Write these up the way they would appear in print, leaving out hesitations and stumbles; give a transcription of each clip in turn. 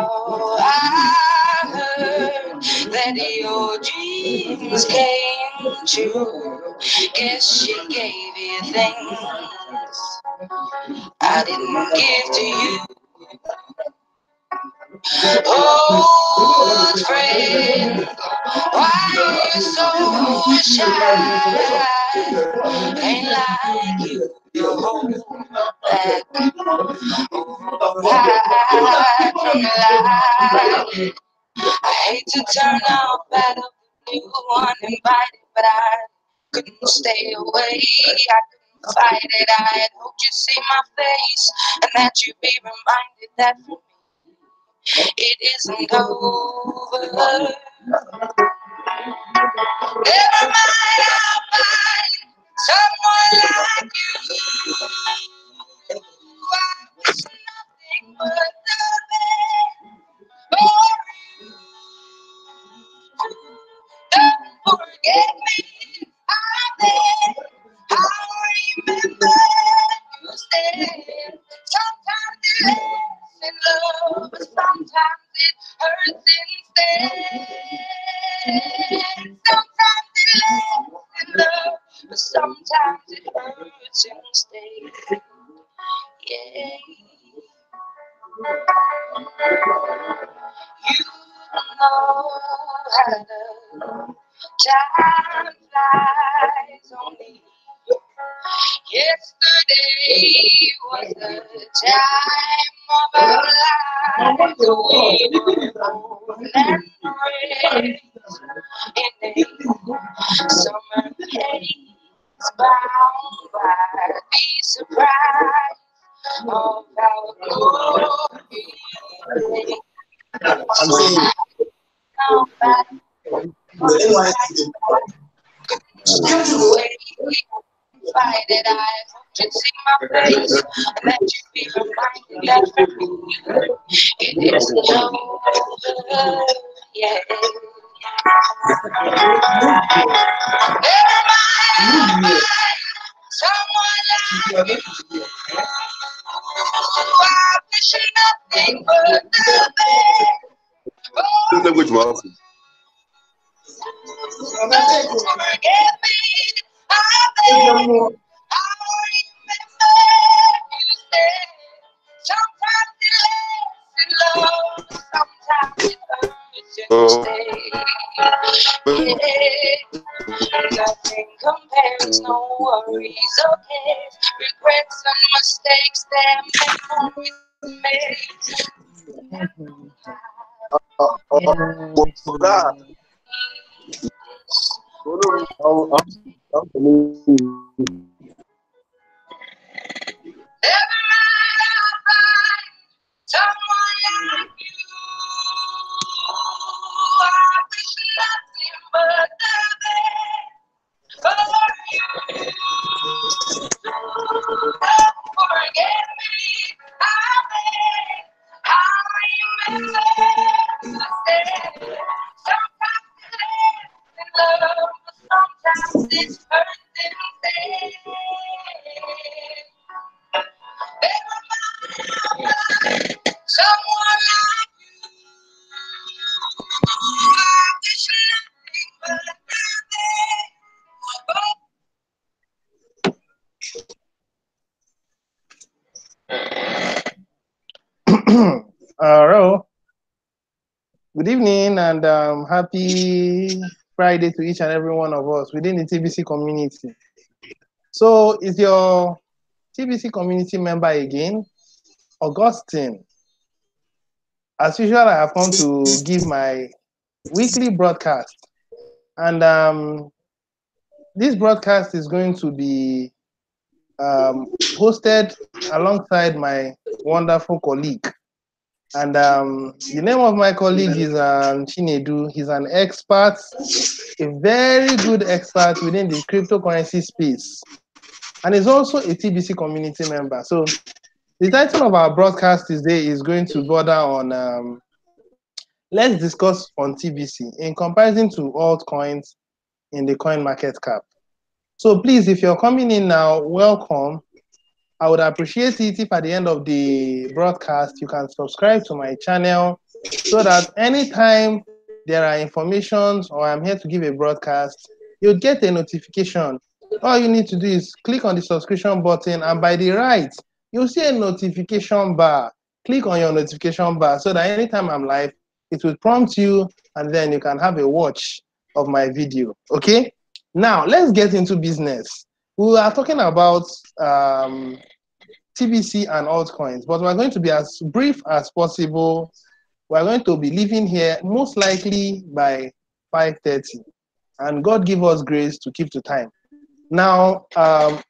Now I heard that your dreams came true. Guess she gave you things I didn't give to you. Old friend, why you so shy? Ain't like you to hold back hide from the light. I hate to turn up out of the blue uninvited, but I couldn't stay away. I couldn't fight it. I had hoped you'd see my face and that you'd be reminded that for me it isn't over. Never mind, I'll find someone like you. I wish nothing but the best for you. Don't forget me, I bet I'll remember you said. Sometimes it lasts in love, but sometimes it hurts instead. Sometimes it lasts in love, but sometimes it hurts instead. Yeah. You know how love time flies on me. Yesterday was the time of our lives. We were born and raised in a summer haze, bound by the surprise of our glory. I'm saying, Fight it, I hope you see my face and that you be reminded that for me it isn't over. Yeah. Never mind, someone like you. I wish nothing but the best. who's the good one? Don't forget me, I bet I'll remember you said. Sometimes it lasts in love, sometimes it hurts instead. Yeah, nothing compares, no worries or cares, regrets and mistakes that memories made. Never mind, I'll find someone like you. I wish nothing but the best for you. Don't forget me, I bet I'll remember you said. Sometimes it lasts in love, but sometimes it hurts instead. Never mind, someone like you. I wish nothing but the best. Hello. Good evening and happy Friday to each and every one of us within the TBC community. So is your TBC community member again, Augustine. As usual, I have come to give my weekly broadcast. And this broadcast is going to be hosted alongside my wonderful colleague. And the name of my colleague is Chinedu. He's an expert, a very good expert within the cryptocurrency space. And he's also a TBC community member. So the title of our broadcast today is going to border on, let's discuss on TBC in comparison to altcoins in the coin market cap. So please, if you're coming in now, welcome. I would appreciate it if at the end of the broadcast, you can subscribe to my channel so that anytime there are informations or I'm here to give a broadcast, you'll get a notification. All you need to do is click on the subscription button, and by the right, you'll see a notification bar. Click on your notification bar so that anytime I'm live, it will prompt you, and then you can have a watch of my video. Okay? Now, let's get into business. We are talking about TBC and altcoins, but we're going to be as brief as possible. We're going to be leaving here most likely by 5:30, and God give us grace to keep to time. Now,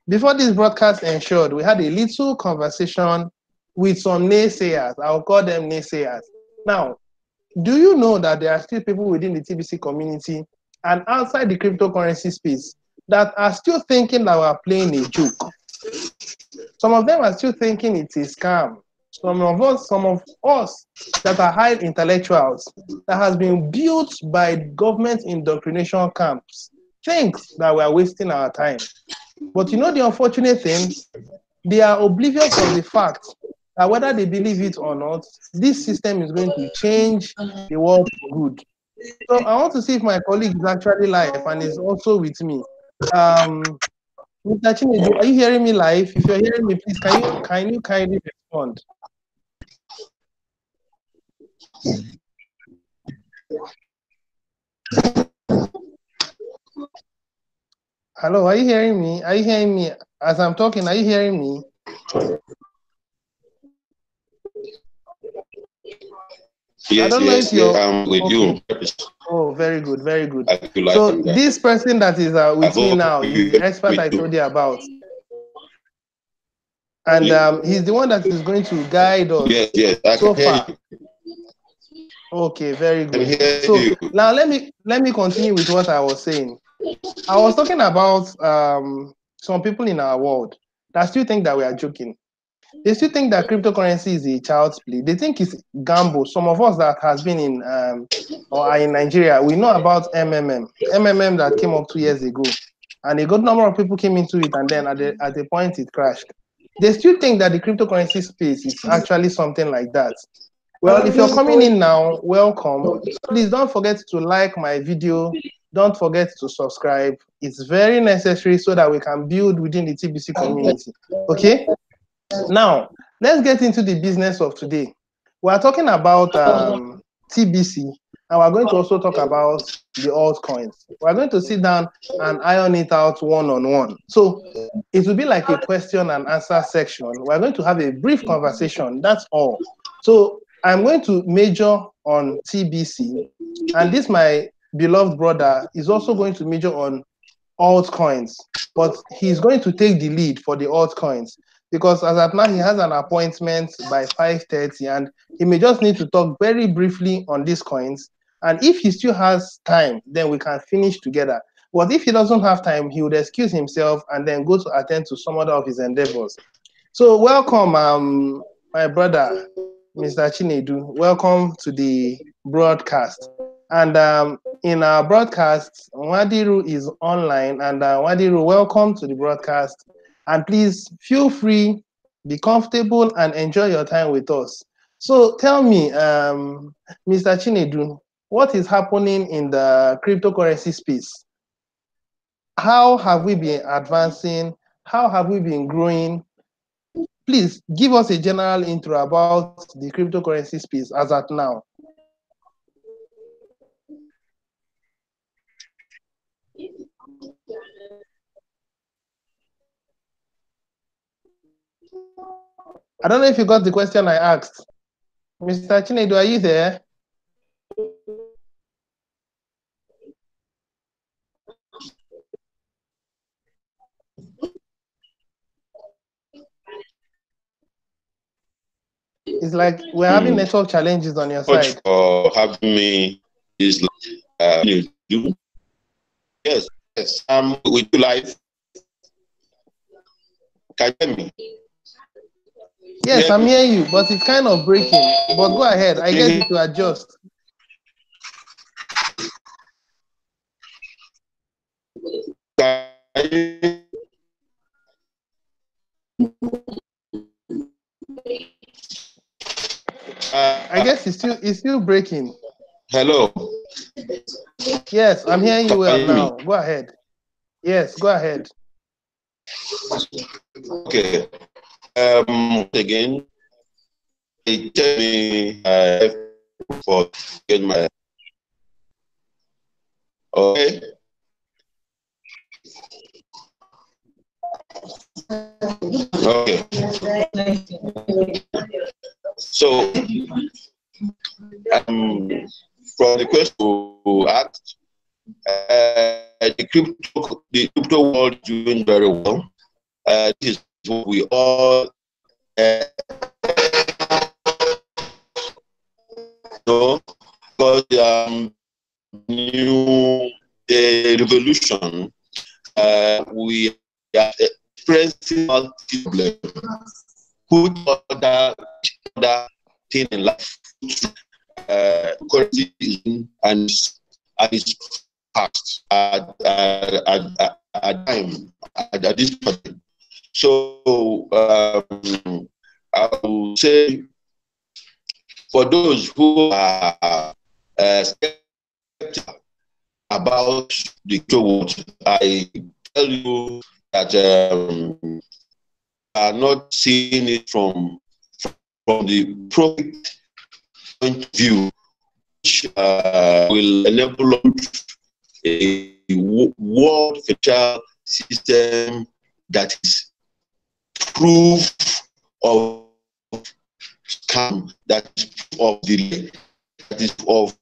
before this broadcast ensured, we had a little conversation with some naysayers. I'll call them naysayers. Now, do you know that there are still people within the TBC community and outside the cryptocurrency space that are still thinking that we're playing a joke? Some of them are still thinking it's a scam. Some of us that are high intellectuals that has been built by government indoctrination camps think that we are wasting our time. But you know the unfortunate thing? They are oblivious of the fact that whether they believe it or not, this system is going to change the world for good. So I want to see if my colleague is actually live and is also with me. Mr. Chinedu, are you hearing me live? If you're hearing me, please can you kindly respond? Hello, are you hearing me? Are you hearing me as I'm talking? Are you hearing me? Yes, I don't know if you're with okay. you. Oh, very good, very good. So this person that is with me now is the expert I told you about. And he's the one that is going to guide us so far. Okay, very good. So now let me continue with what I was saying. I was talking about some people in our world that still think that we are joking. They still think that cryptocurrency is a child's play. They think it's gamble. Some of us that has been in or are in Nigeria, we know about MMM that came up 2 years ago, and a good number of people came into it, and then at the point it crashed. They still think that the cryptocurrency space is actually something like that. Well, if you're coming in now, welcome. Please don't forget to like my video. Don't forget to subscribe. It's very necessary so that we can build within the TBC community. Okay? Now, let's get into the business of today. We are talking about TBC, and we're going to also talk about the altcoins. We're going to sit down and iron it out one-on-one. So it will be like a question and answer section. We're going to have a brief conversation, that's all. So I'm going to major on TBC, and this, my beloved brother, is also going to major on altcoins, but he's going to take the lead for the altcoins because as of now he has an appointment by 5:30 and he may just need to talk very briefly on these coins, and if he still has time then we can finish together. But if he doesn't have time, he would excuse himself and then go to attend to some other of his endeavors. So welcome, my brother, Mr. Chinedu. Welcome to the broadcast. And in our broadcast, Wadiru is online. And Wadiru, welcome to the broadcast. And please feel free, be comfortable, and enjoy your time with us. So tell me, Mr. Chinedu, what is happening in the cryptocurrency space? How have we been advancing? How have we been growing? Please give us a general intro about the cryptocurrency space as at now. I don't know if you got the question I asked. Mr. Chinedu, are you there? It's like we're having network challenges on your side. For having me is yes, we do live. Can you hear me? Yes, I'm hearing you, but it's kind of breaking. But go ahead, I get it to adjust. I guess it's still breaking. Hello. Yes, I'm hearing you Can well you hear now. me? Go ahead. Yes, go ahead. Okay. Again, it tell me for get my okay. Okay. So from the question you asked, the crypto world is doing very well. This is what we all know, because new revolution, we are experiencing multiple problems. Put other thing in life, currency and it's past at time at this point. So I will say for those who are skeptical about the crypto, I tell you that are not seeing it from the profit point of view, which will enable us a world financial system that is proof of scam, that is proof of delay, that is of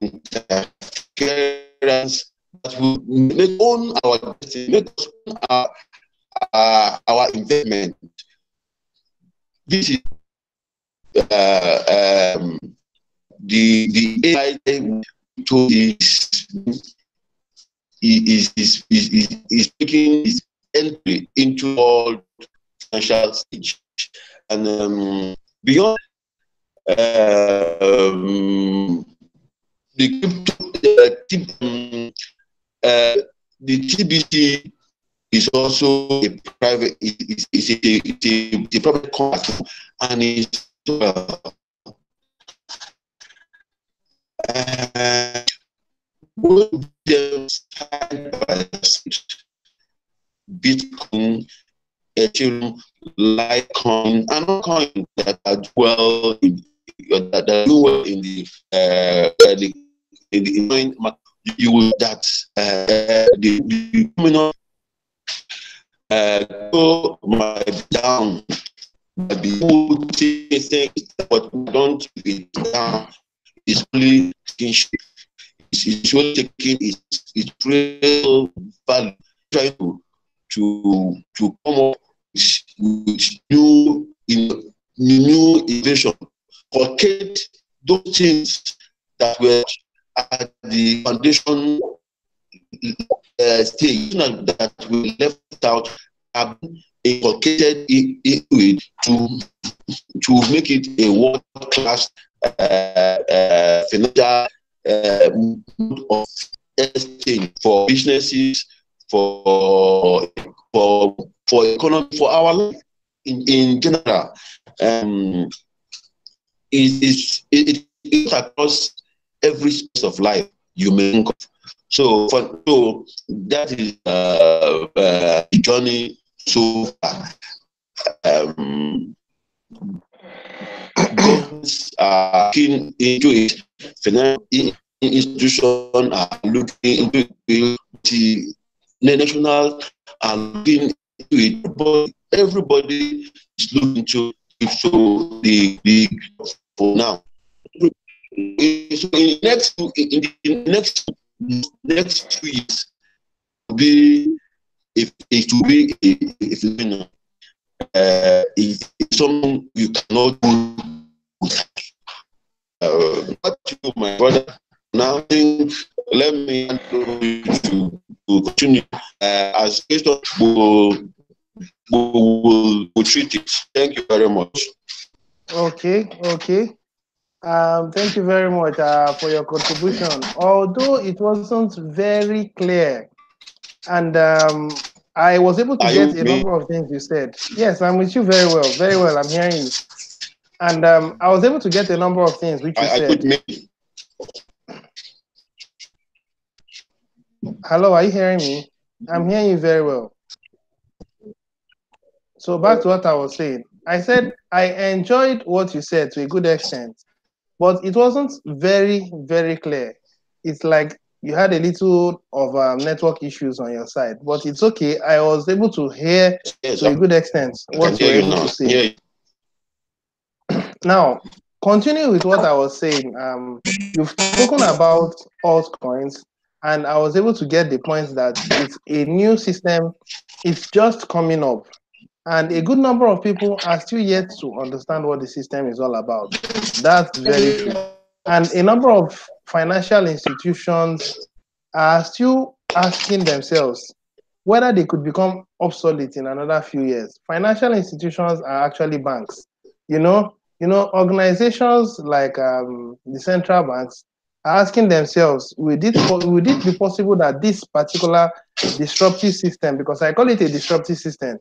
interference, that will make own our destiny, make us own our investment. This is the AI to is making its entry into all financial stage, and beyond the crypto, the TBC is also a private, it's a private company, and it's Bitcoin, Ethereum, Litecoin, and all coins that are well in the market. You will that the criminal go might down, but the whole thing what don't be down is only skinship. It's only taking its real value, trying to come up with new innovation, forget those things that were at the foundation stage that were left out, have been inculcated into it to make it a world-class financial of exchange for businesses, for economy, for our life in general. It across every space of life you may think of. So that is the journey so far. Governments are looking into it, financial institutions are looking into it, the national are looking into it, but everybody is looking into it. So the for now. So in the next 2 years, be if it will be if you know it's something you cannot do. Not you, my brother. Now, let me to continue as question will treat it. Thank you very much. Okay. Thank you very much for your contribution. Although it wasn't very clear, and I was able to Are get you a me? number of things you said. Yes, I'm with you very well. Very well. I'm hearing you. And I was able to get a number of things which you I said. could me. Hello, are you hearing me? I'm hearing you very well. So back to what I was saying. I said I enjoyed what you said to a good extent, but it wasn't very, very clear. It's like you had a little of network issues on your side, but it's okay. I was able to hear Yes, to a good extent I can what you hear were you able now. to say. Hear you. Now, continue with what I was saying. You've spoken about altcoins, and I was able to get the point that it's a new system. It's just coming up, and a good number of people are still yet to understand what the system is all about. That's very true. And a number of financial institutions are still asking themselves whether they could become obsolete in another few years. Financial institutions are actually banks. Organizations like the central banks are asking themselves, would it be possible that this particular disruptive system, because I call it a disruptive system,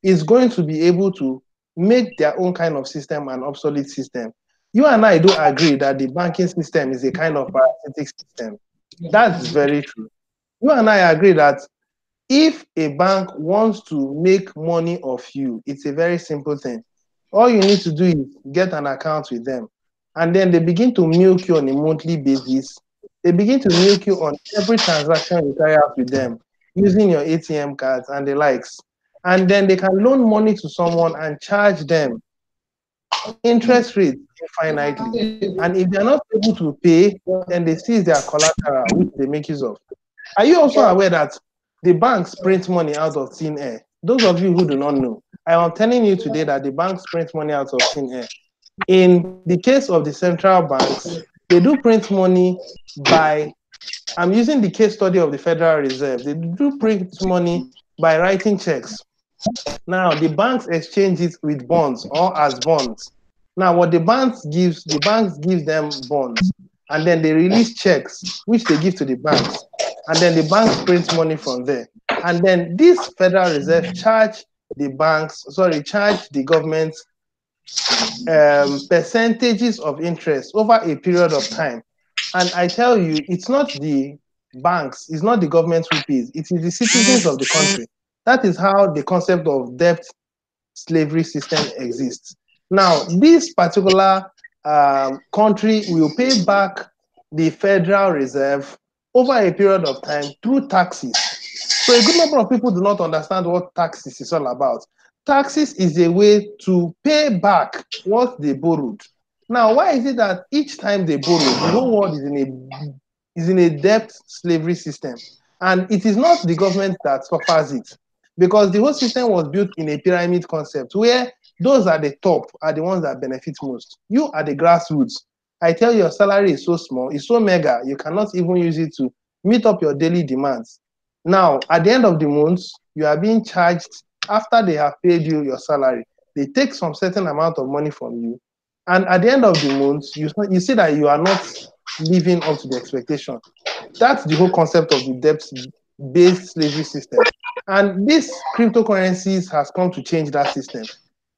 is going to be able to make their own kind of system an obsolete system? You and I do agree that the banking system is a kind of parasitic system. That's very true. You and I agree that if a bank wants to make money off you, it's a very simple thing. All you need to do is get an account with them. And then they begin to milk you on a monthly basis. They begin to milk you on every transaction you carry out with them using your ATM cards and the likes. And then they can loan money to someone and charge them interest rate infinitely. And if they're not able to pay, then they seize their collateral, which they make use of. Are you also aware that the banks print money out of thin air? Those of you who do not know, I am telling you today that the banks print money out of thin air. In the case of the central banks, they do print money by, I'm using the case study of the Federal Reserve, they do print money by writing checks. Now, the banks exchange it with bonds or as bonds. Now, what the banks give them bonds, and then they release checks, which they give to the banks, and then the banks print money from there. And then this Federal Reserve charge the government percentages of interest over a period of time. And I tell you, it's not the banks, it's not the government who pays, it is the citizens of the country. That is how the concept of debt slavery system exists. Now, this particular country will pay back the Federal Reserve over a period of time through taxes. So a good number of people do not understand what taxes is all about. Taxes is a way to pay back what they borrowed. Now, why is it that each time they borrow, the whole world is in a debt slavery system? And it is not the government that suffers it, because the whole system was built in a pyramid concept where those at the top are the ones that benefit most. You are the grassroots. I tell you, your salary is so small, it's so mega, you cannot even use it to meet up your daily demands. Now, at the end of the month, you are being charged after they have paid you your salary. They take some certain amount of money from you. And at the end of the month, you see that you are not living up to the expectation. That's the whole concept of the debt-based slavery system. And this cryptocurrencies has come to change that system.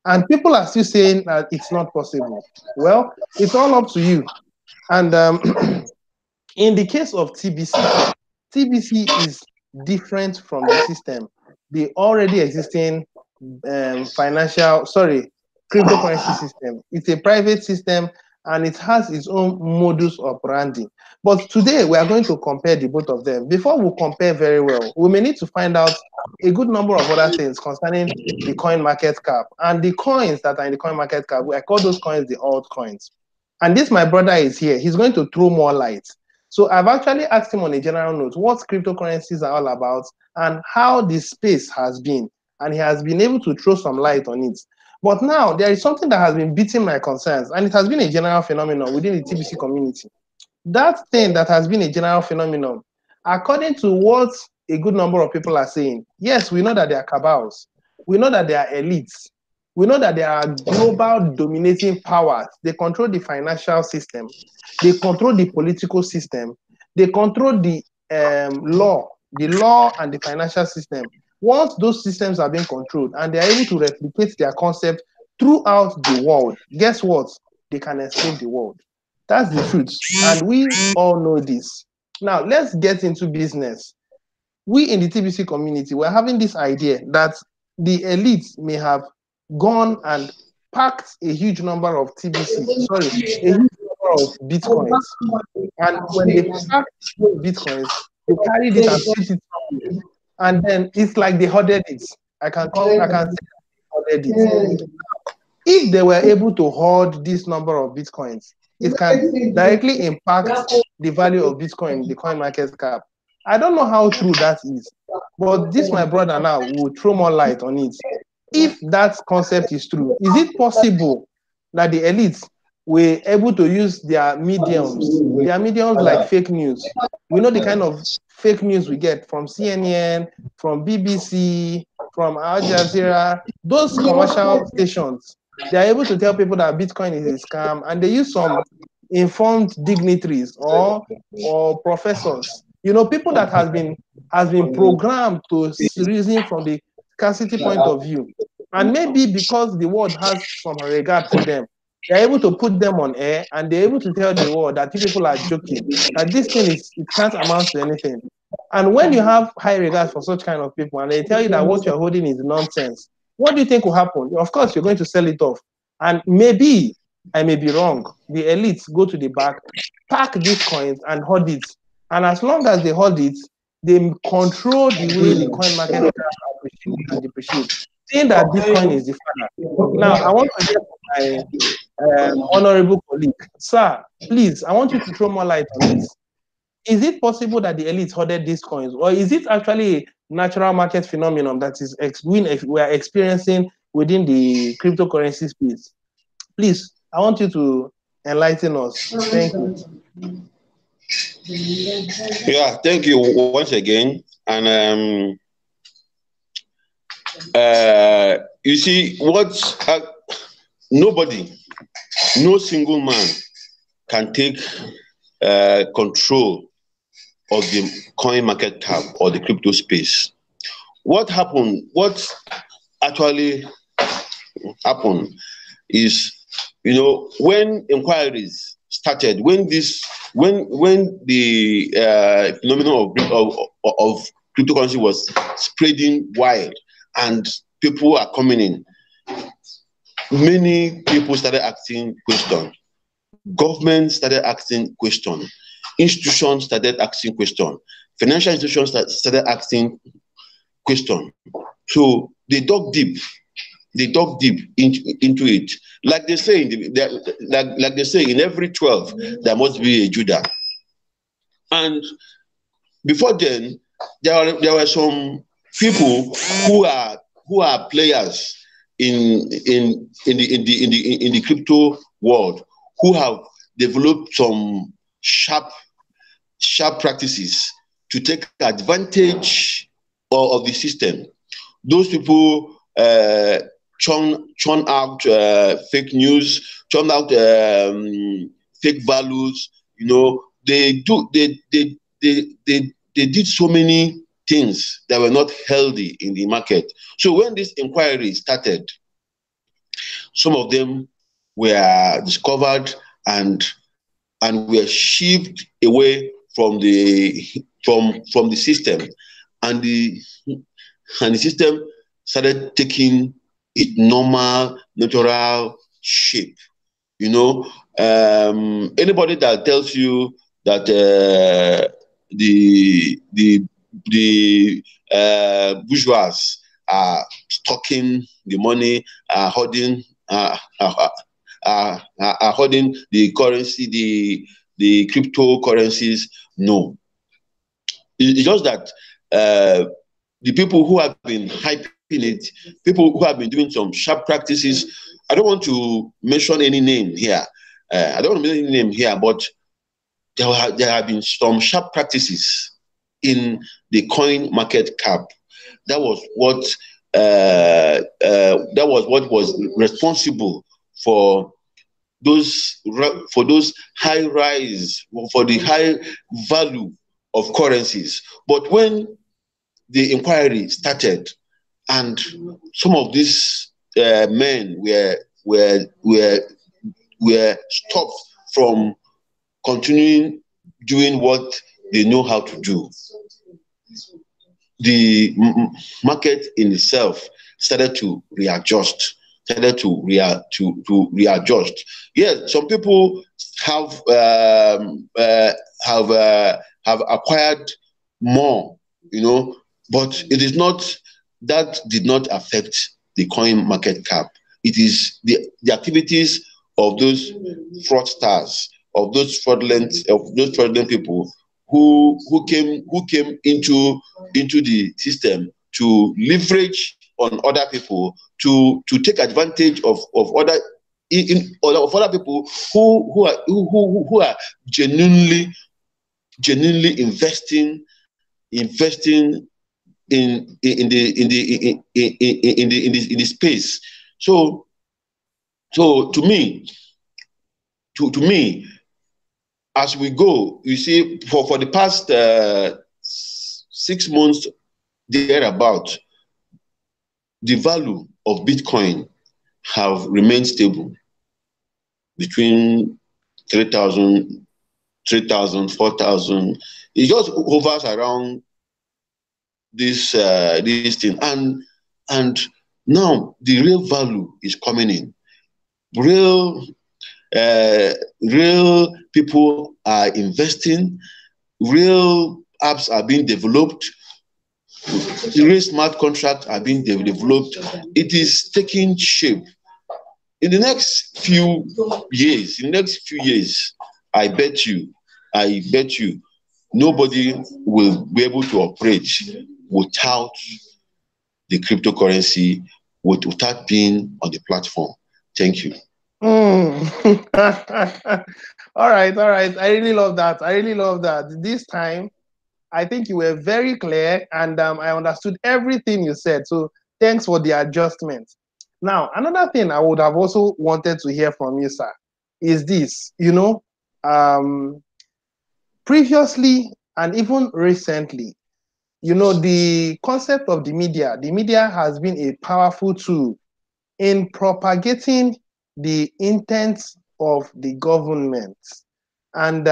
And people are still saying that it's not possible. Well, it's all up to you. And in the case of TBC, TBC is different from the system, the already existing cryptocurrency system. It's a private system and it has its own modus operandi. But today we are going to compare the both of them. Before we compare very well, we may need to find out a good number of other things concerning the coin market cap and the coins that are in the coin market cap. I call those coins the altcoins. And this, my brother is here. He's going to throw more light. So I've actually asked him on a general note what cryptocurrencies are all about and how the space has been. And he has been able to throw some light on it. But now there is something that has been beating my concerns, and it has been a general phenomenon within the TBC community. That thing that has been a general phenomenon, according to what a good number of people are saying, yes, we know that there are cabals, we know that there are elites, we know that there are global dominating powers. They control the financial system, they control the political system, they control the law and the financial system. Once those systems are being controlled and they are able to replicate their concept throughout the world, guess what? They can enslave the world. That's the truth. And we all know this. Now, let's get into business. We in the TBC community, we're having this idea that the elites may have gone and packed a huge number of a huge number of bitcoins. And when they packed those bitcoins, they carried it and put it somewhere. And then it's like they hoarded it. I can say they hoarded it. If they were able to hoard this number of bitcoins, it can directly impact the value of Bitcoin, the coin market cap. I don't know how true that is, but this my brother now will throw more light on it. If that concept is true, is it possible that the elites were able to use their mediums like fake news? We know the kind of fake news we get from CNN, from BBC, from Al Jazeera, those commercial stations. They are able to tell people that Bitcoin is a scam, and they use some informed dignitaries or professors. People that has been programmed to reason from the scarcity point of view. And maybe because the world has some regard for them, they're able to put them on air and they're able to tell the world that you people are joking, that this thing it can't amount to anything. And when you have high regard for such kind of people and they tell you that what you're holding is nonsense, what do you think will happen? Of course, you're going to sell it off. And maybe, I may be wrong, the elites go to the back, pack these coins and hold it. And as long as they hold it, they control the way the coin market appreciate and depreciate, saying that Bitcoin is the father. Now, I want to get my honorable colleague. Sir, please, I want you to throw more light on this. Is it possible that the elites hoarded these coins, or is it actually a natural market phenomenon that is we are experiencing within the cryptocurrency space? Please, I want you to enlighten us. Thank you. Yeah, thank you once again. And you see, nobody, no single man can take control of the coin market cap or the crypto space. What actually happened is, when inquiries started, when the phenomenon of cryptocurrency was spreading wild and people are coming in, many people started asking questions. Governments started asking questions. Institutions started asking questions. Financial institutions started asking questions. So they dug deep. They dug deep into it. Like they say in every 12 there must be a Judah. And before then, there were some people who are players in the crypto world who have developed some sharp practices to take advantage of the system. Those people churn out fake news, churn out fake values. They did so many things that were not healthy in the market. So when this inquiry started, some of them were discovered and were shipped away from the system, and the system started taking its normal, natural shape. Anybody that tells you that the bourgeois are stocking the money, are hoarding the currency, the cryptocurrencies, no. It's just that the people who have been hyping it, people who have been doing some sharp practices, I don't want to mention any name here. But there have been some sharp practices in the coin market cap. That was what was responsible for those high rise, for the high value of currencies. But when the inquiry started, and some of these men were stopped from continuing doing what they know how to do. The market in itself started to readjust. Readjust. Yes, some people have acquired more, but it is not that did not affect the coin market cap. It is the activities of those fraudsters, of those fraudulent people who came into the system to leverage on other people, to take advantage of other people who are genuinely investing in the space. So to me, as we go, you see, for the past 6 months thereabout, the value of Bitcoin have remained stable between 3,000, 4,000. It just hovers around this thing, and now the real value is coming in. Real people are investing. Real apps are being developed. Real smart contracts are being developed. It is taking shape. In the next few years, I bet you, nobody will be able to operate without the cryptocurrency, without being on the platform. Thank you. All right. I really love that. This time, I think you were very clear, and I understood everything you said. So thanks for the adjustment. Now, another thing I would have also wanted to hear from you, sir, is this. Previously and even recently, the concept of the media has been a powerful tool in propagating the intent of the government. And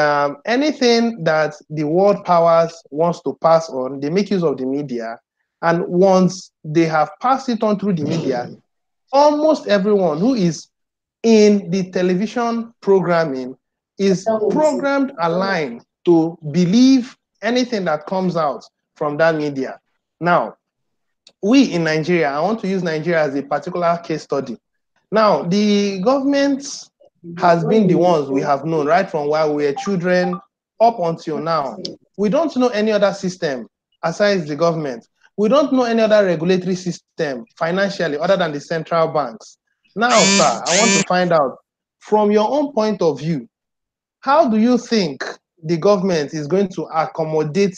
anything that the world powers wants to pass on, they make use of the media. And once they have passed it on through the media, almost everyone who is in the television programming is programmed aligned to believe anything that comes out from that media. Now, we in Nigeria, I want to use Nigeria as a particular case study. Now, the government has been the ones we have known right from while we were children up until now. We don't know any other system aside the government. We don't know any other regulatory system financially other than the central banks. Now, sir, I want to find out, from your own point of view, how do you think the government is going to accommodate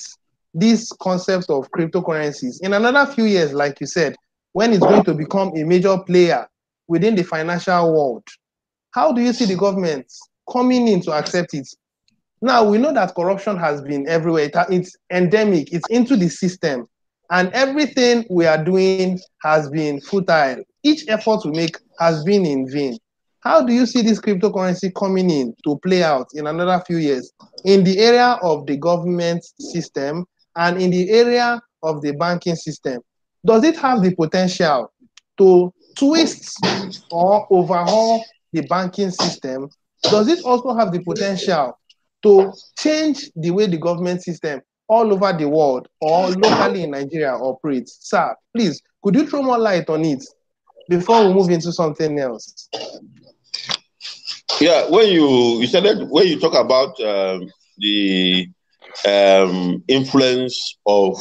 these concepts of cryptocurrencies in another few years, like you said, when it's going to become a major player within the financial world? How do you see the government coming in to accept it? Now, we know that corruption has been everywhere. It's endemic. It's into the system. And everything we are doing has been futile. Each effort we make has been in vain. How do you see this cryptocurrency coming in to play out in another few years in the area of the government system and in the area of the banking system? Does it have the potential to twist or overhaul the banking system? Does it also have the potential to change the way the government system all over the world or locally in Nigeria operates? Sir, please, could you throw more light on it before we move into something else? Yeah, when you talk about the influence of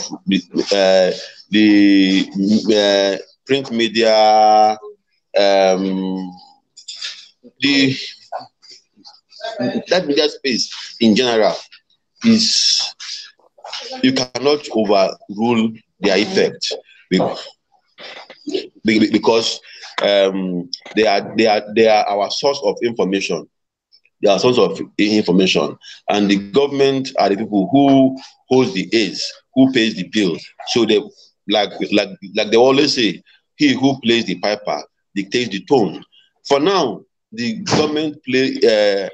the print media, that media space in general, is, you cannot overrule their effect because they are our source of information. their source of information, and the government are the people who holds the aids, who pays the bill. So they like they always say, he who plays the piper dictates the tone. For now, the government plays the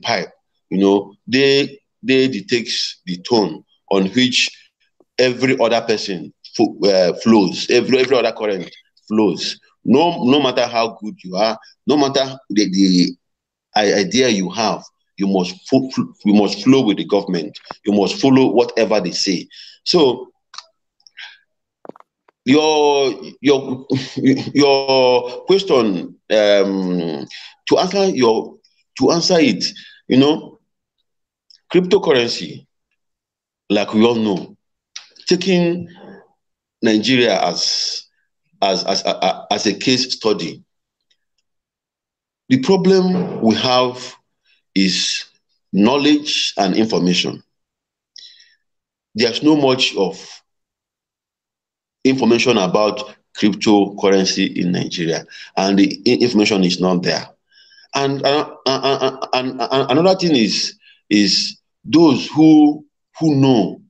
pipe. You know, they dictate the tone on which every other person flows, every other current flows. No matter how good you are, no matter the idea you have, you must flow with the government. You must follow whatever they say. So your question, to answer it, you know, cryptocurrency, like we all know, taking Nigeria as a case study, the problem we have is knowledge and information. There's no much of information about cryptocurrency in Nigeria, and the information is not there. And another thing is those who know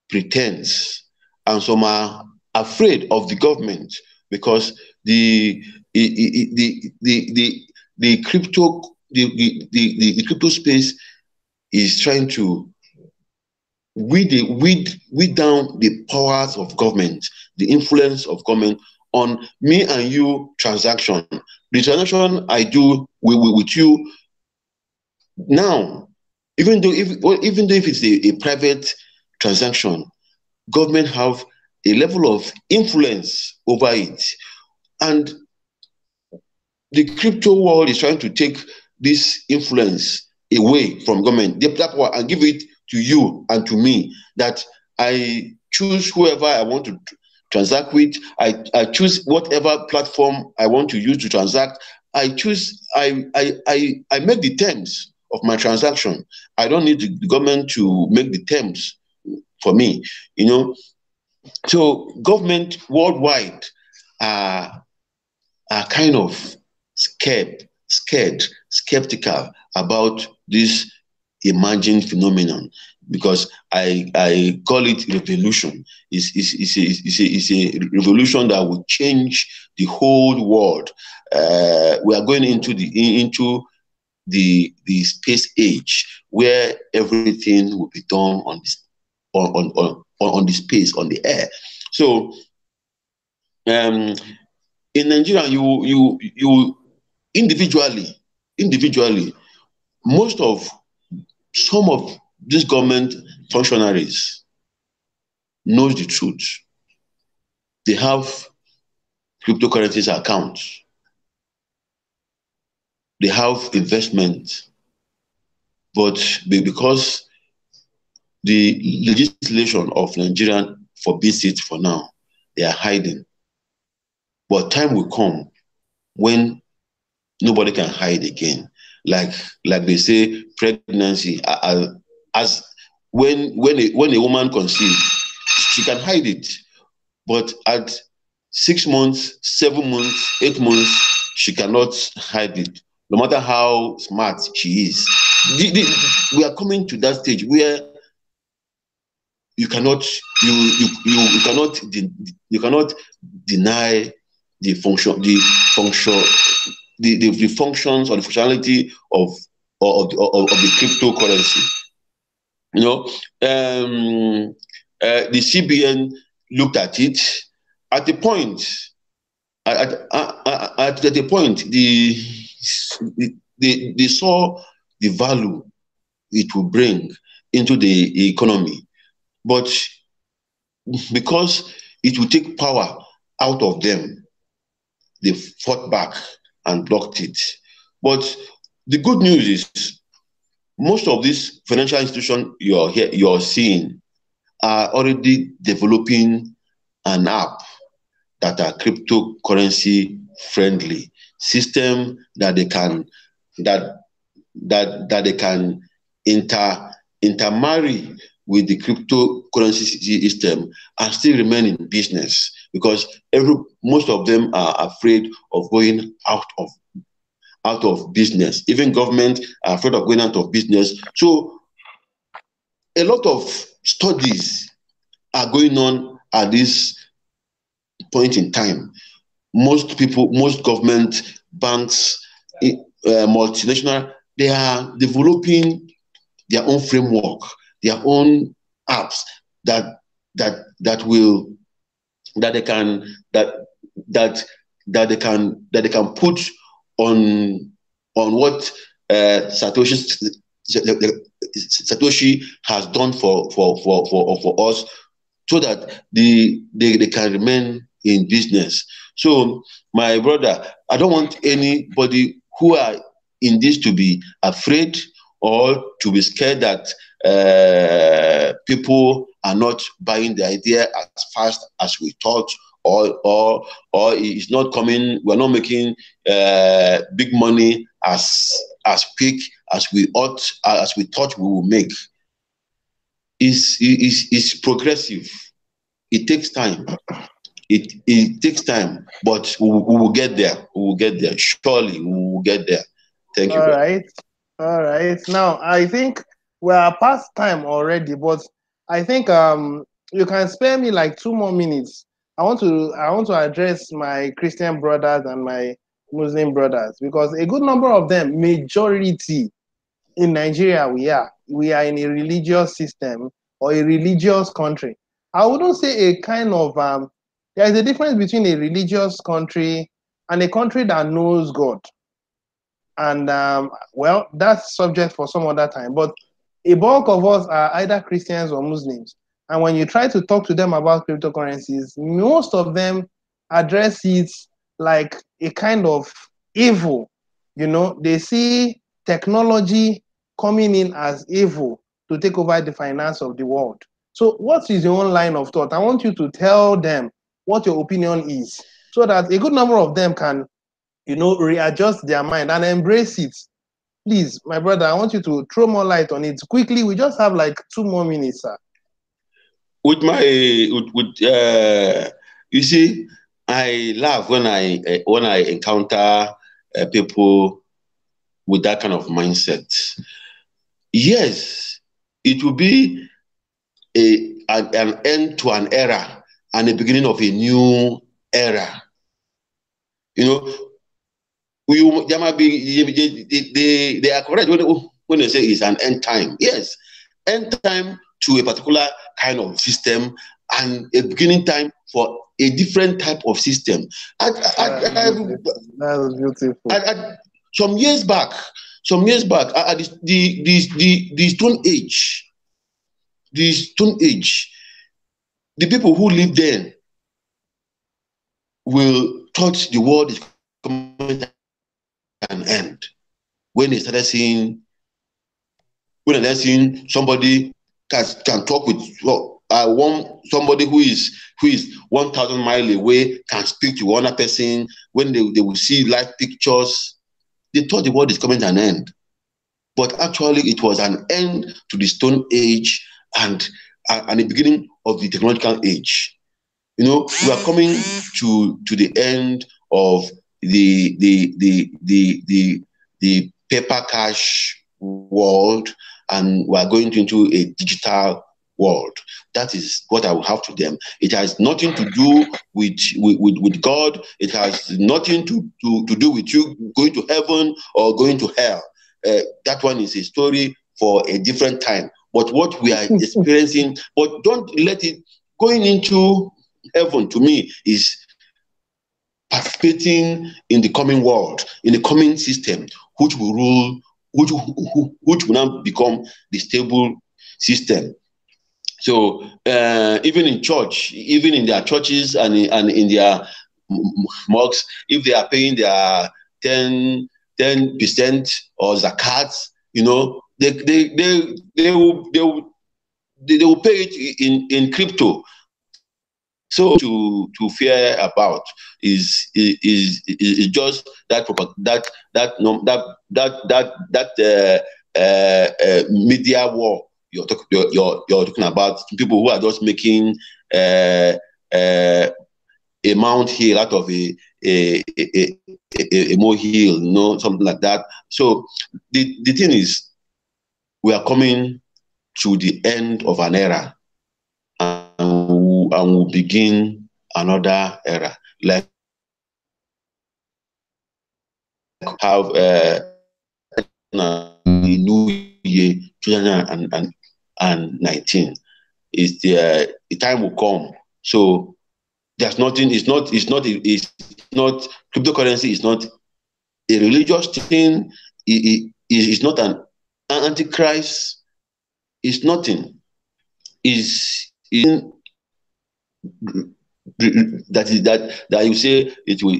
pretends, and some are afraid of the government because the crypto space is trying to weed down the powers of government, the influence of government on me and you transaction. The transaction I do with you now, even though if it's a private transaction, government have a level of influence over it, and the crypto world is trying to take this influence away from government, and give it to you and to me, that I choose whoever I want to transact with. I choose whatever platform I want to use to transact. I make the terms of my transaction. I don't need the government to make the terms for me, you know. So government worldwide are kind of skeptical about this emerging phenomenon, because I call it revolution. It's a revolution that will change the whole world. We are going into the space age, where everything will be done on the space, on the air. So in Nigeria, you individually, some of these government functionaries knows the truth. They have cryptocurrencies accounts. They have investment, but because the legislation of Nigeria forbids it for now, they are hiding. But time will come when nobody can hide again. Like they say, pregnancy, as when a woman conceives, she can hide it. But at 6 months, 7 months, 8 months, she cannot hide it, no matter how smart she is. We are coming to that stage where you cannot deny the functions or the functionality of the cryptocurrency. You know, the CBN looked at it at the point. At the point, they saw the value it will bring into the economy, but because it will take power out of them, they fought back and blocked it. But the good news is, most of these financial institutions you're seeing are already developing an app that are cryptocurrency friendly system that they can intermarry with the cryptocurrency system and still remain in business, because most of them are afraid of going out out of business. Even government are afraid of going out of business. So a lot of studies are going on at this point in time. Most people, most government, banks, multinational, they are developing their own framework, their own apps that will that they can they can put on what Satoshi has done for us, so that they can remain in business. So, my brother, I don't want anybody who are in this to be afraid or to be scared that people are not buying the idea as fast as we thought, or it's not coming. We're not making big money as quick as we thought we will make. Is progressive. It takes time. It takes time, but we will get there. We will get there. Surely we will get there. Thank you. All right. Now I think we are past time already, but I think you can spare me like 2 more minutes. I want to address my Christian brothers and my Muslim brothers, because a good number of them, majority in Nigeria, we are in a religious system or a religious country. I wouldn't say a kind of there is a difference between a religious country and a country that knows God. And well, that's subject for some other time. But a bulk of us are either Christians or Muslims. And when you try to talk to them about cryptocurrencies, most of them address it like a kind of evil. You know, they see technology coming in as evil to take over the finance of the world. So what is your own line of thought? I want you to tell them what your opinion is, so that a good number of them can, readjust their mind and embrace it. Please, my brother, I want you to throw more light on it quickly. We just have like 2 more minutes, sir. With you see, I laugh when I encounter people with that kind of mindset. Yes, it will be an end to an era and the beginning of a new era. There might be, they are correct when they say it's an end time. Yes, end time to a particular kind of system and a beginning time for a different type of system. That was beautiful. Some years back, the Stone Age, the people who lived then will thought the world is coming to an end when they started seeing somebody can talk with somebody who is 1,000 miles away can speak to another person. When they will see live pictures, they thought the world is coming to an end. But actually, it was an end to the Stone Age and the beginning of the technological age. We are coming to the end of the paper cash world, and we are going into a digital world. That is what I will have to them. It has nothing to do with God. It has nothing to do with you going to heaven or going to hell. That one is a story for a different time. But what we are experiencing, but don't let it going into heaven, to me, is participating in the coming world, in the coming system, which will rule, which will now become the stable system. So even in church, even in their churches and in their mosques, if they are paying their 10% or zakat, they will pay it in crypto. So to fear about is just that media war you're talking about. People who are just making a mount here out of a a molehill, something like that. So the thing is, we are coming to the end of an era, and we'll begin another era. Like have the new year 2019 is the time will come. So there's nothing. It's not cryptocurrency. Is not a religious thing. It's not an antichrist. It's nothing. Is that you say it will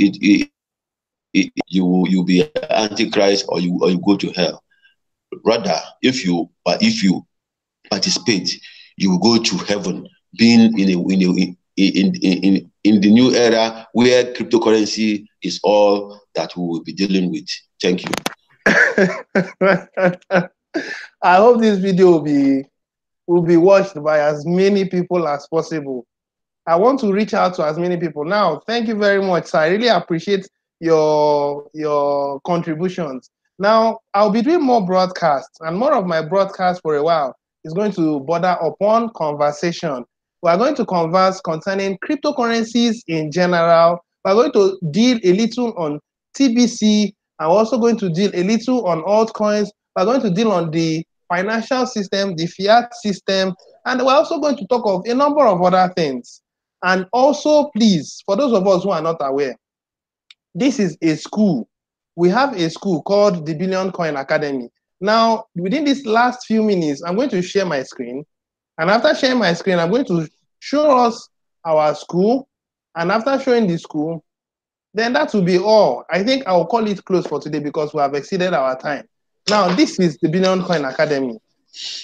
you'll be antichrist, or you go to hell. Rather, if you participate, you will go to heaven, being in the new era where cryptocurrency is all that we will be dealing with. Thank you. I hope this video will be watched by as many people as possible. I want to reach out to as many people. Now, thank you very much, sir. I really appreciate your contributions. Now, I'll be doing more broadcasts, and more of my broadcasts for a while is going to border upon conversation. We are going to converse concerning cryptocurrencies in general. We're going to deal a little on TBC. I'm also going to deal a little on altcoins. We're going to deal on the financial system, the fiat system, and we're also going to talk of a number of other things. And also, please, for those of us who are not aware, this is a school. We have a school called the Billion Coin Academy. Now, within these last few minutes, I'm going to share my screen. And after sharing my screen, I'm going to show us our school. And after showing the school, then that will be all. I think I will call it close for today because we have exceeded our time. Now, this is the Billion Coin Academy.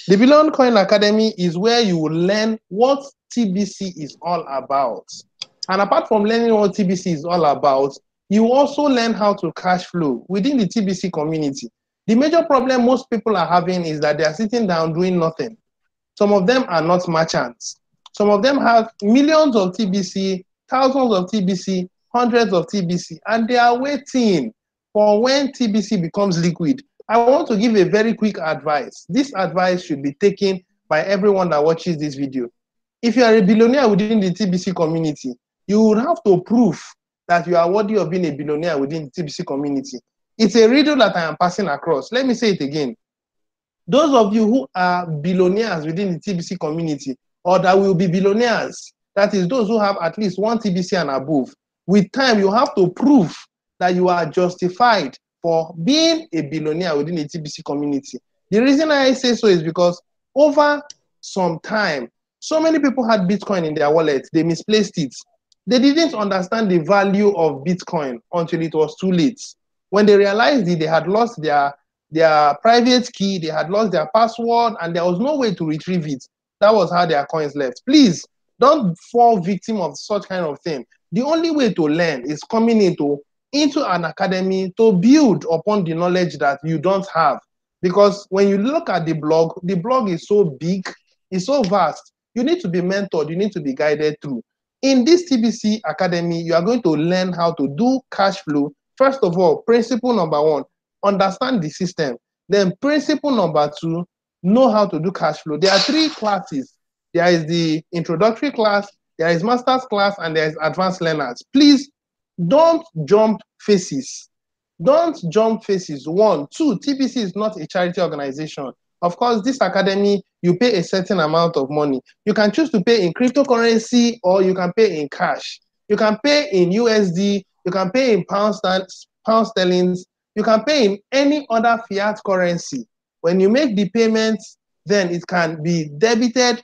The Billion Coin Academy is where you will learn what TBC is all about. And apart from learning what TBC is all about, you also learn how to cash flow within the TBC community. The major problem most people are having is that they are sitting down doing nothing. Some of them are not merchants. Some of them have millions of TBC, thousands of TBC, hundreds of TBC, and they are waiting for when TBC becomes liquid. I want to give a very quick advice. This advice should be taken by everyone that watches this video. If you are a billionaire within the TBC community, you will have to prove that you are worthy of being a billionaire within the TBC community. It's a riddle that I am passing across. Let me say it again. Those of you who are billionaires within the TBC community, or that will be billionaires, that is those who have at least one TBC and above, with time you have to prove that you are justified for being a billionaire within the TBC community. The reason I say so is because over some time, so many people had Bitcoin in their wallet, they misplaced it. They didn't understand the value of Bitcoin until it was too late. When they realized it, they had lost their private key, they had lost their password, and there was no way to retrieve it. That was how their coins left. Please, don't fall victim of such kind of thing. The only way to learn is coming into an academy to build upon the knowledge that you don't have. Because when you look at the blog is so big, it's so vast. You need to be mentored, you need to be guided through. In this TBC Academy, you are going to learn how to do cash flow. First of all, principle number 1, understand the system. Then principle number 2, know how to do cash flow. There are 3 classes. There is the introductory class, there is master's class, and there is advanced learners. Please don't jump phases. Don't jump phases. 1, 2, TBC is not a charity organization. Of course, this academy, you pay a certain amount of money. You can choose to pay in cryptocurrency or you can pay in cash. You can pay in USD, you can pay in pound sterling, you can pay in any other fiat currency. When you make the payments, then it can be debited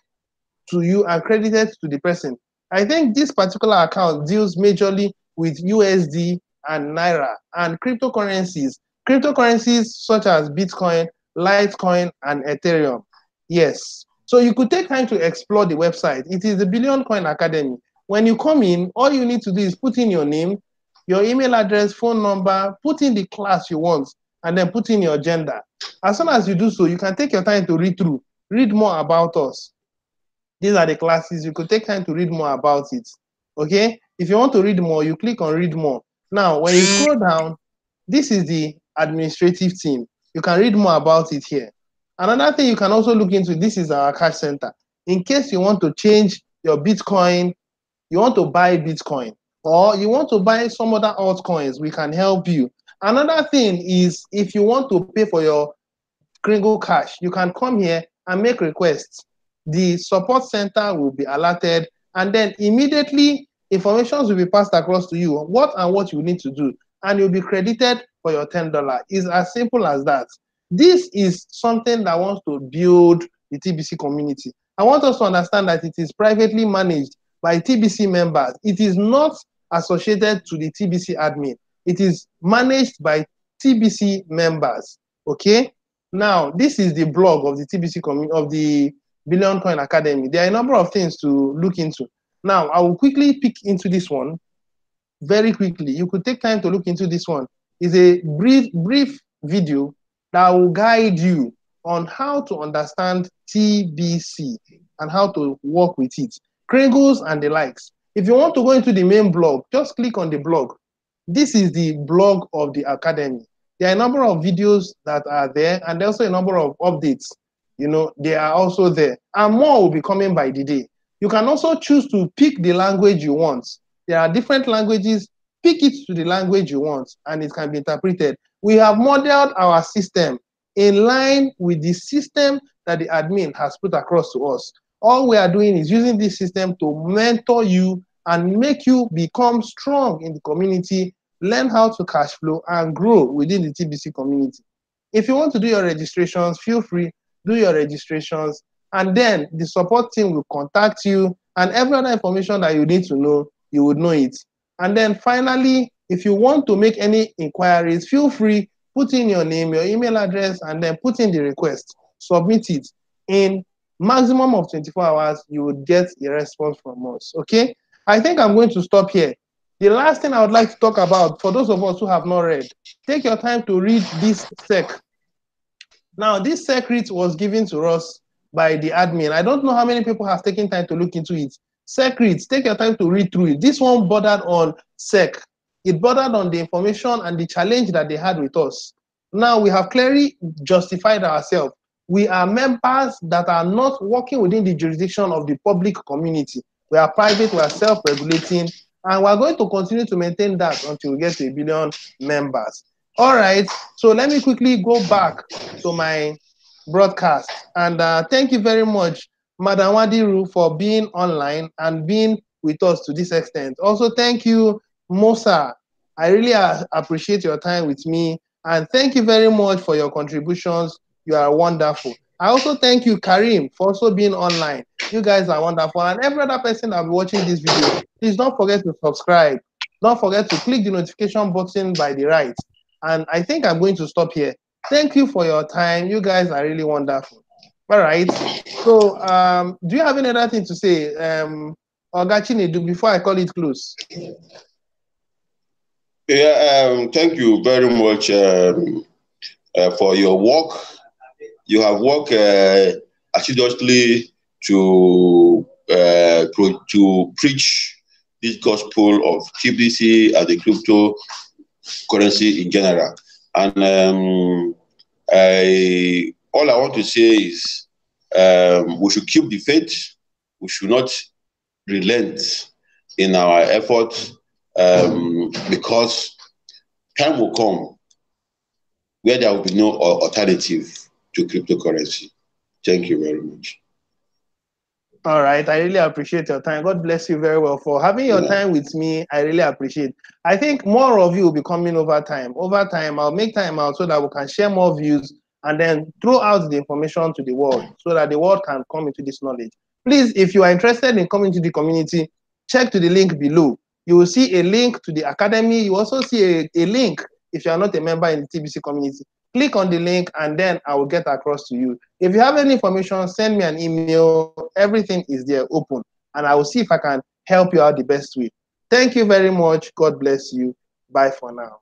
to you and credited to the person. I think this particular account deals majorly with USD and Naira and cryptocurrencies. Cryptocurrencies such as Bitcoin, Litecoin, and Ethereum. Yes. So you could take time to explore the website. It is the Billion Coin Academy. When you come in, all you need to do is put in your name, your email address, phone number, put in the class you want, and then put in your gender. As soon as you do so, you can take your time to read through, read more about us. These are the classes. You could take time to read more about it. Okay? If you want to read more, you click on read more. Now, when you scroll down, this is the administrative team. You can read more about it here. Another thing you can also look into, this is our cash center. In case you want to change your Bitcoin, you want to buy Bitcoin, or you want to buy some other altcoins, we can help you. Another thing is, if you want to pay for your Kringle Cash, you can come here and make requests. The support center will be alerted, and then immediately information will be passed across to you, what and what you need to do, and you'll be credited for your $10. It's as simple as that. This is something that wants to build the TBC community. I want us to understand that it is privately managed by TBC members. It is not associated to the TBC admin. It is managed by TBC members. Okay? Now, this is the blog of the TBC community, of the Billion Coin Academy. There are a number of things to look into. Now, I will quickly pick into this one very quickly. You could take time to look into this one. It's a brief video that will guide you on how to understand TBC and how to work with it. Kringles and the likes. If you want to go into the main blog, just click on the blog. This is the blog of the Academy. There are a number of videos that are there, and there's also a number of updates. You know, they are also there. And more will be coming by the day. You can also choose to pick the language you want. There are different languages. Pick it to the language you want, and it can be interpreted. We have modeled our system in line with the system that the admin has put across to us. All we are doing is using this system to mentor you and make you become strong in the community, learn how to cash flow, and grow within the TBC community. If you want to do your registrations, feel free, do your registrations, and then the support team will contact you, and every other information that you need to know, you would know it. And then finally, if you want to make any inquiries, feel free, put in your name, your email address, and then put in the request, submit it. In maximum of 24 hours, you would get a response from us, okay? I think I'm going to stop here. The last thing I would like to talk about, for those of us who have not read, take your time to read this SEC. Now, this secret was given to us by the admin. I don't know how many people have taken time to look into it. Secrets, take your time to read through it. This one bordered on SEC. It bordered on the information and the challenge that they had with us. Now, we have clearly justified ourselves. We are members that are not working within the jurisdiction of the public community. We are private, we are self-regulating, and we're going to continue to maintain that until we get to 1 billion members. All right, so let me quickly go back to my broadcast. And thank you very much, Madam Wadiru, for being online and being with us to this extent. Also, thank you, Mosa. I really appreciate your time with me. And thank you very much for your contributions. You are wonderful. I also thank you, Karim, for also being online. You guys are wonderful. And every other person that will be watching this video, please don't forget to subscribe. Don't forget to click the notification button by the right. And I think I'm going to stop here. Thank you for your time. You guys are really wonderful. All right. So do you have any other thing to say, Ogachine, before I call it close? Yeah, thank you very much for your work. You have worked assiduously to preach this gospel of TBC and the cryptocurrency in general. And all I want to say is we should keep the faith. We should not relent in our efforts because time will come where there will be no alternative to cryptocurrency. Thank you very much. All right. I really appreciate your time. God bless you very well for having your time with me. I really appreciate. I think more of you will be coming over time. Over time, I'll make time out so that we can share more views and then throw out the information to the world so that the world can come into this knowledge. Please, if you are interested in coming to the community, check to the link below. You will see a link to the academy. You also see a link if you are not a member in the TBC community. Click on the link and then I will get across to you. If you have any information, send me an email. Everything is there open and I will see if I can help you out the best way. Thank you very much. God bless you. Bye for now.